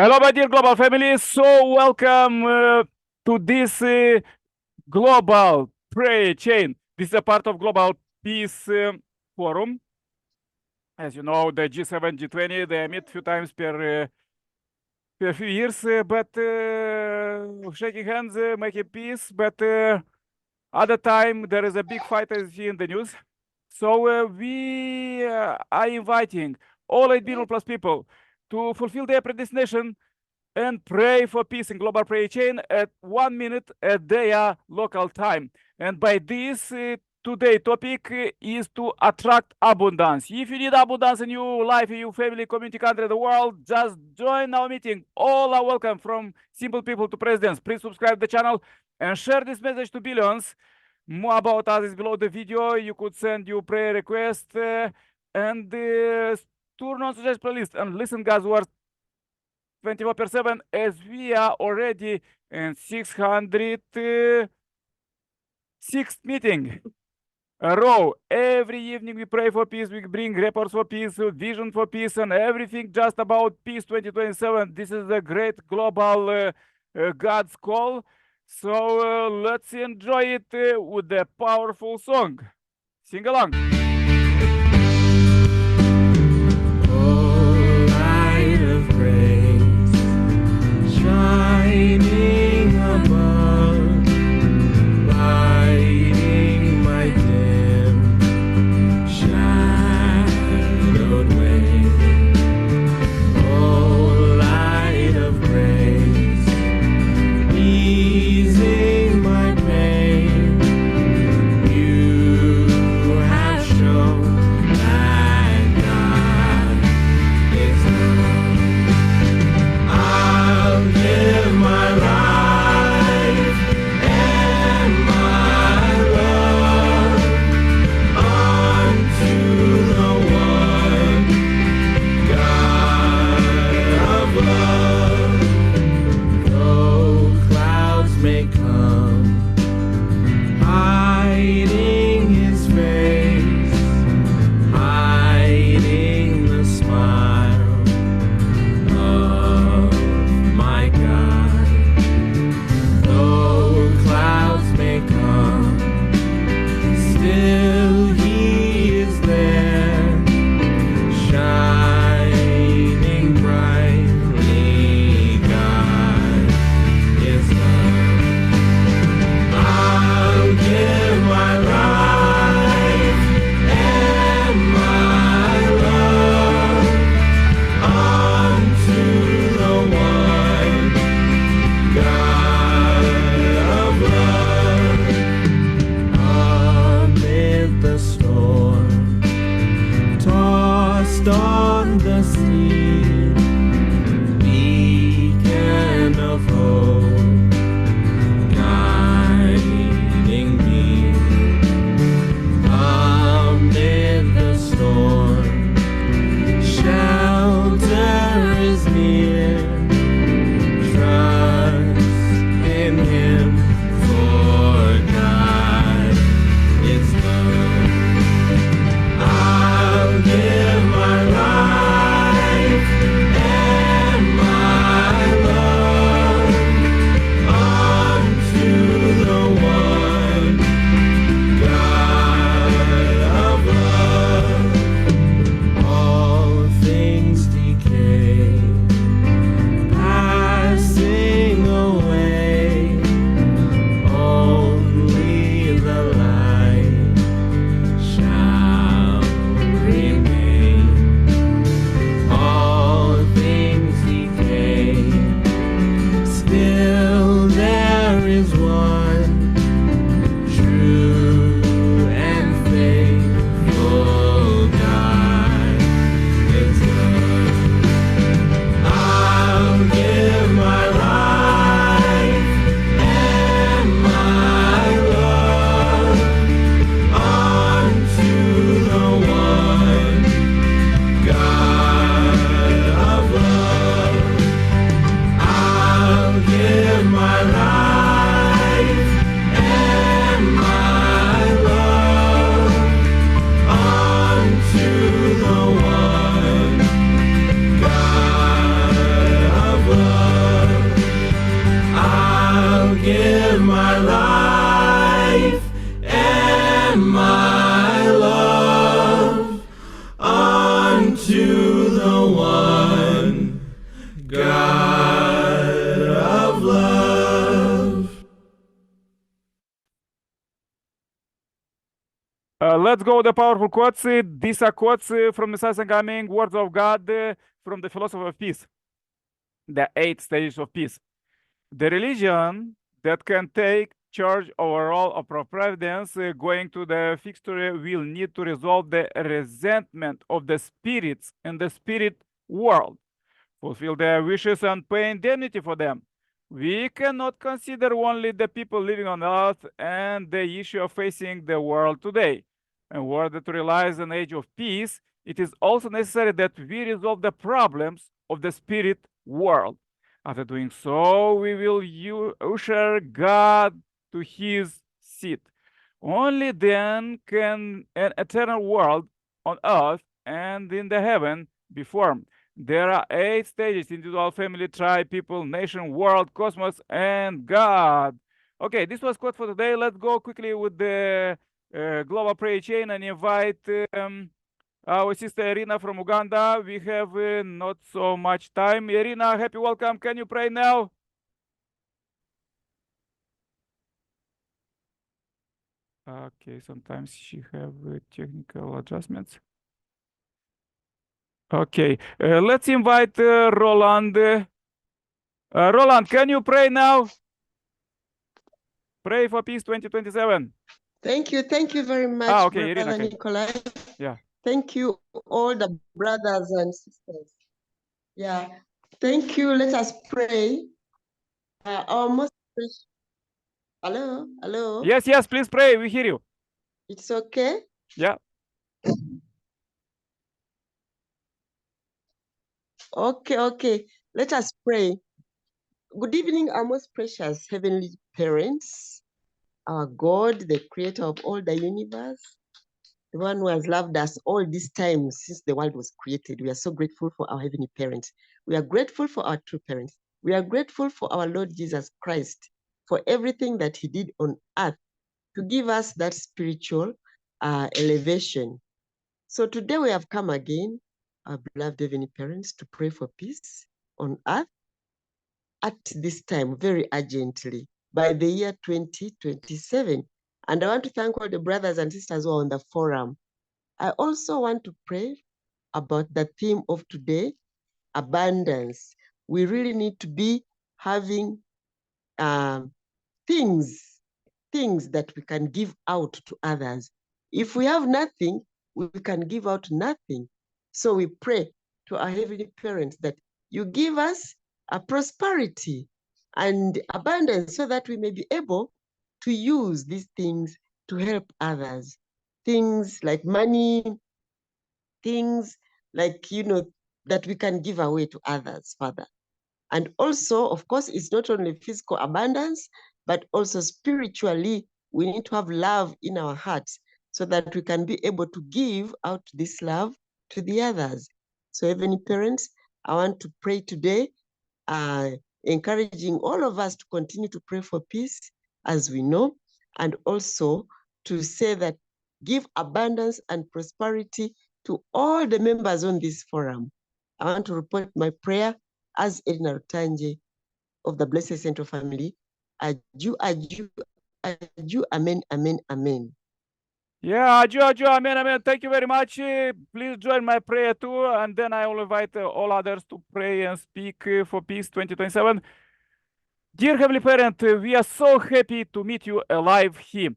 Hello, my dear global family. So, welcome to this global prayer chain. This is a part of Global Peace Forum. As you know, the G7, G20, they meet a few times per few years, but shaking hands, making peace. But other time, there is a big fight as you see in the news. So we are inviting all 8 billion plus people to fulfill their predestination and pray for peace in global prayer chain at 1 minute at their local time. And by this, today topic is to attract abundance. If you need abundance in your life, in your family, community, country, the world, just join our meeting. All are welcome, from simple people to presidents. Please subscribe the channel and share this message to billions. More about us is below the video. You could send your prayer request and turn on suggest playlist and listen God's word 24/7, as we are already in 606th meeting a row. Every evening we pray for peace, we bring reports for peace, vision for peace, and everything just about peace 2027. This is a great global God's call. So let's enjoy it with the powerful song. Sing along. Shining above, lighting my dim, shadowed way. Oh, light of grace, easing my pain. You have shown that God is love. I'll give my life and my love unto the one God of love. Though clouds may come, hiding His face, hiding the smile of my God. Though clouds may come, still He is there, shining brightly. God is love. I'll give my life and my love unto the one God of love. Amid the storm, tossed on the sea, beacon of hope, guiding me. Amid the storm, shelter is near. Trust in Him, for God is love. I'll give my life and my love unto the one God of love. All things decay, to the one God of love. Let's go the powerful quotes. These are quotes from the Sasangami Words of God from the philosopher of peace. The 8 stages of peace. The religion that can take charge over all of providence going to the victory will need to resolve the resentment of the spirits in the spirit world, fulfill their wishes and pay indemnity for them. We cannot consider only the people living on earth and the issue of facing the world today. In order to realize an age of peace, it is also necessary that we resolve the problems of the spirit world. After doing so, we will usher God to his seat. Only then can an eternal world on earth and in the heaven be formed. There are 8 stages: individual, family, tribe, people, nation, world, cosmos, and God. Okay, this was quote for today. Let's go quickly with the global prayer chain and invite our sister Irina from Uganda. We have not so much time. Irina, happy welcome. Can you pray now? Okay, sometimes she have technical adjustments. Okay, let's invite Roland. Roland, can you pray now? Pray for peace 2027. Thank you very much, okay, Irina, Brother okay. Nikolai. Yeah. Thank you, all the brothers and sisters. Yeah, thank you. Let us pray. Our most precious. Hello. Yes, please pray. We hear you. It's okay. Yeah. Okay. Let us pray. Good evening, our most precious heavenly parents, our God, the creator of all the universe, the one who has loved us all this time since the world was created. We are so grateful for our heavenly parents. We are grateful for our true parents. We are grateful for our Lord Jesus Christ, for everything that he did on earth to give us that spiritual elevation. So today we have come again, our beloved heavenly parents, to pray for peace on earth at this time, very urgently, by the year 2027. And I want to thank all the brothers and sisters who are on the forum. I also want to pray about the theme of today, abundance. We really need to be having things that we can give out to others. If we have nothing, we can give out nothing. So we pray to our heavenly parents that you give us a prosperity and abundance so that we may be able to use these things to help others. Things like money, things like, that we can give away to others, Father. And also, of course, it's not only physical abundance, but also spiritually, we need to have love in our hearts so that we can be able to give out this love to the others. So, Heavenly Parents, I want to pray today, encouraging all of us to continue to pray for peace, as we know, and also to say that give abundance and prosperity to all the members on this forum. I want to report my prayer as Edna Rutanje of the Blessed Central Family. Aju, amen, amen, amen. Yeah, Aju, amen. Thank you very much. Please join my prayer too, and then I will invite all others to pray and speak for peace 2027. Dear Heavenly Parent, we are so happy to meet you alive here.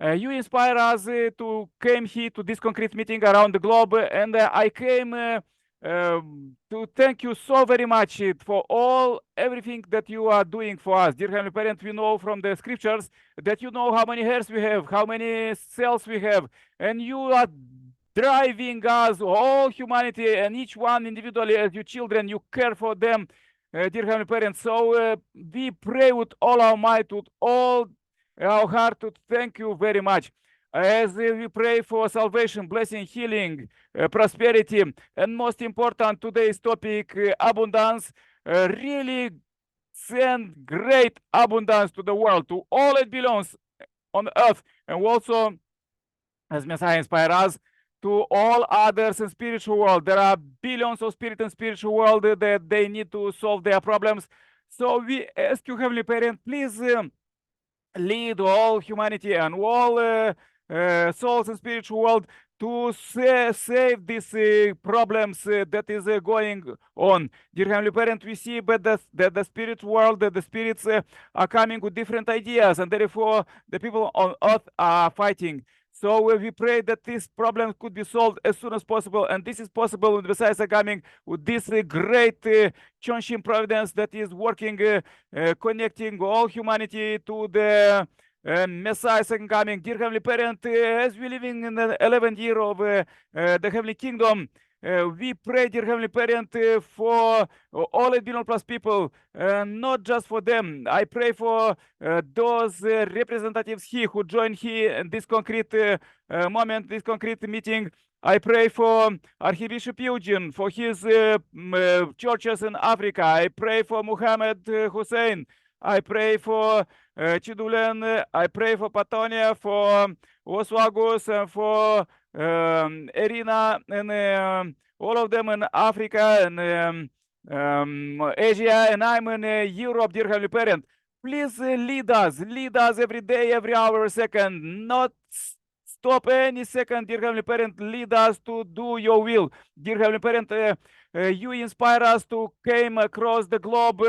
You inspire us to come here to this concrete meeting around the globe, and I came to thank you so very much for everything that you are doing for us. Dear Heavenly Parent, we know from the scriptures that you know how many hairs we have, how many cells we have, and you are driving us, all humanity, and each one individually as your children, you care for them. Dear Heavenly Parents, so we pray with all our might, with all our heart to thank you very much. As we pray for salvation, blessing, healing, prosperity, and most important, today's topic, abundance, really send great abundance to the world, to all it belongs on earth, and also, as Messiah inspire us, to all others in spiritual world. There are billions of spirit in spiritual world that they need to solve their problems. So we ask you, Heavenly Parent, please lead all humanity and all souls in spiritual world to save these problems that is going on. Dear Heavenly Parent, we see that the spirit world, that the spirits are coming with different ideas, and therefore the people on earth are fighting. So we pray that this problem could be solved as soon as possible, and this is possible with Messiah coming with this great Chonshim providence that is working, connecting all humanity to the Messiah second coming. Dear Heavenly Parent, as we living in the 11th year of the Heavenly Kingdom, we pray, dear Heavenly Parent, for all 8 billion plus people, not just for them. I pray for those representatives here who join here in this concrete moment, this concrete meeting. I pray for Archbishop Eugene, for his churches in Africa. I pray for Muhammad Hussein. I pray for Chidulen. I pray for Patonia, for Oswagus, and for Irina, and all of them in Africa and Asia, and I'm in Europe, dear Heavenly Parent. Please lead us every day, every hour, second, not stop any second, dear Heavenly Parent. Lead us to do your will. Dear Heavenly Parent, you inspire us to came across the globe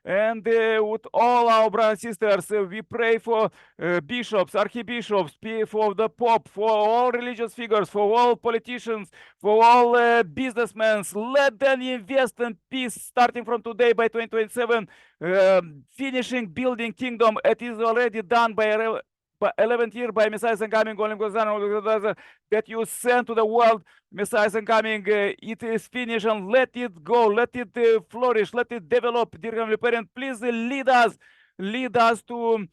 and with all our brothers and sisters. We pray for bishops, archbishops, for the Pope, for all religious figures, for all politicians, for all businessmen. Let them invest in peace starting from today by 2027, finishing building kingdom. It is already done by 11th year by Messiah coming, that you sent to the world. Messiah coming, it is finished, and let it go, let it flourish, let it develop. Dear Heavenly Parent, please lead us to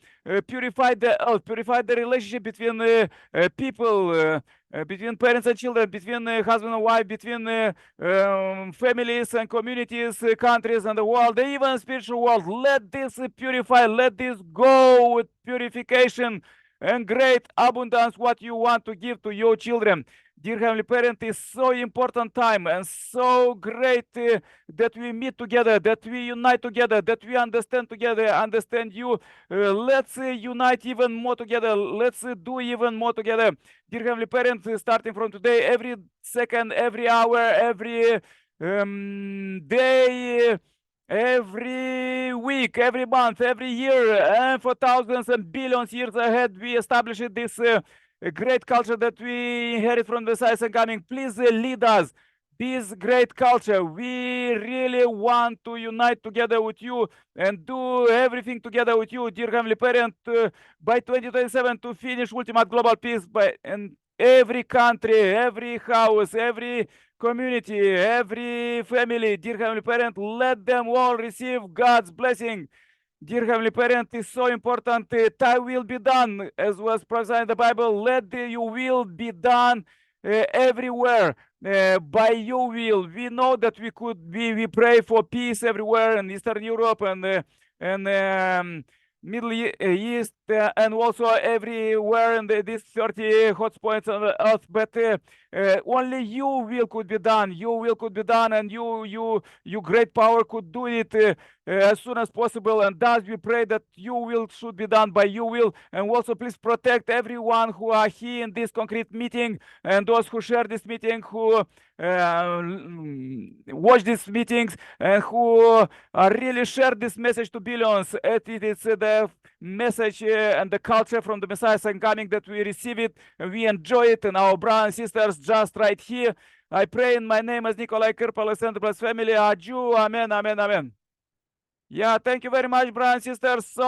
purify the earth, purify the relationship between people, between parents and children, between husband and wife, between families and communities, countries and the world, even spiritual world. Let this purify, let this go with purification and great abundance what you want to give to your children. Dear Heavenly Parent, is so important time and so great that we meet together, that we unite together, that we understand together, understand you. Let's unite even more together. Let's do even more together. Dear Heavenly Parent, starting from today, every second, every hour, every day, every week, every month, every year, and for thousands and billions years ahead, we established this great culture that we inherit from the Messiah coming. Please lead us. This great culture, we really want to unite together with you and do everything together with you, dear Heavenly Parent, by 2027 to finish ultimate global peace in every country, every house, every community, every family. Dear Heavenly Parent, let them all receive God's blessing. Dear Heavenly Parent, is so important. Thy will be done, as was prophesied in the Bible. Let your will be done everywhere by your will. We know that we pray for peace everywhere in Eastern Europe and Middle East and also everywhere in these 30 hotspots on the earth. But only your will could be done. Your will could be done, and your great power could do it as soon as possible. And thus we pray that your will should be done by your will. And also please protect everyone who are here in this concrete meeting, and those who share this meeting, who watch these meetings, and who really share this message to billions. It is the message and the culture from the Messiah coming that we receive it, and we enjoy it, and our brothers and sisters just right here. I pray in my name as Nikolai Kirpal, Plus family, Aju, amen, amen, amen. Yeah, thank you very much, brothers and sisters. So